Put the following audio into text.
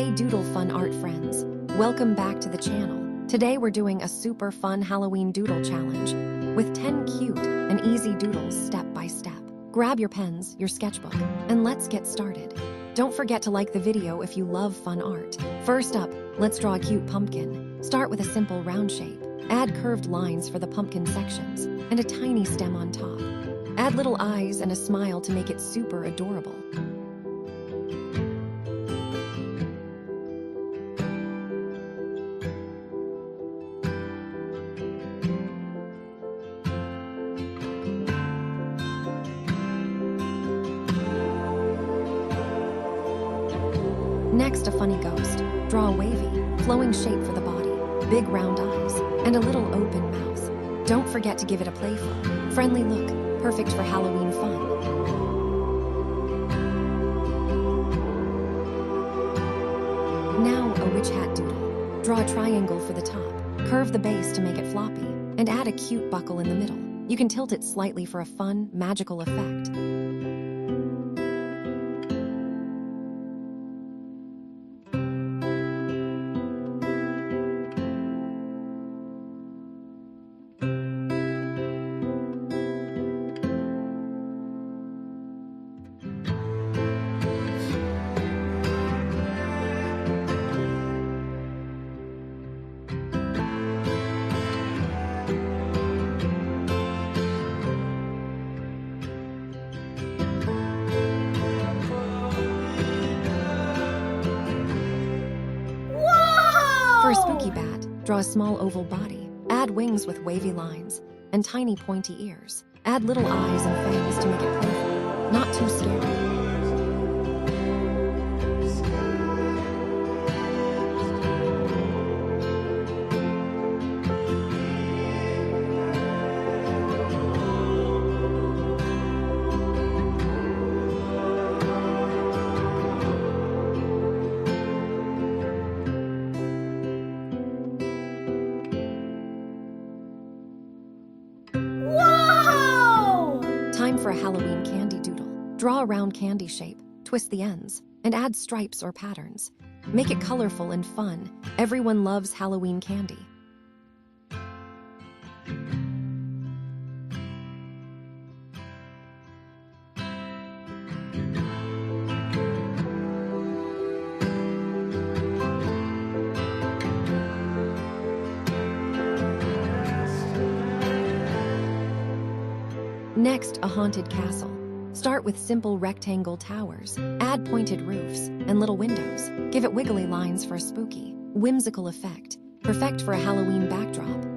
Hey Doodle Fun Art friends, welcome back to the channel. Today we're doing a super fun Halloween doodle challenge with 10 cute and easy doodles step by step. Grab your pens, your sketchbook, and let's get started. Don't forget to like the video if you love fun art. First up, let's draw a cute pumpkin. Start with a simple round shape. Add curved lines for the pumpkin sections and a tiny stem on top. Add little eyes and a smile to make it super adorable. Next, a funny ghost. Draw a wavy, flowing shape for the body, big round eyes, and a little open mouth. Don't forget to give it a playful, friendly look, perfect for Halloween fun. Now, a witch hat doodle. Draw a triangle for the top, curve the base to make it floppy, and add a cute buckle in the middle. You can tilt it slightly for a fun, magical effect. For a spooky bat, draw a small oval body. Add wings with wavy lines and tiny pointy ears. Add little eyes and fangs to make it playful, not too scary. Time for a Halloween candy doodle. Draw a round candy shape, twist the ends, and add stripes or patterns. Make it colorful and fun. Everyone loves Halloween candy. Next, a haunted castle. Start with simple rectangle towers. Add pointed roofs and little windows. Give it wiggly lines for a spooky, whimsical effect. Perfect for a Halloween backdrop.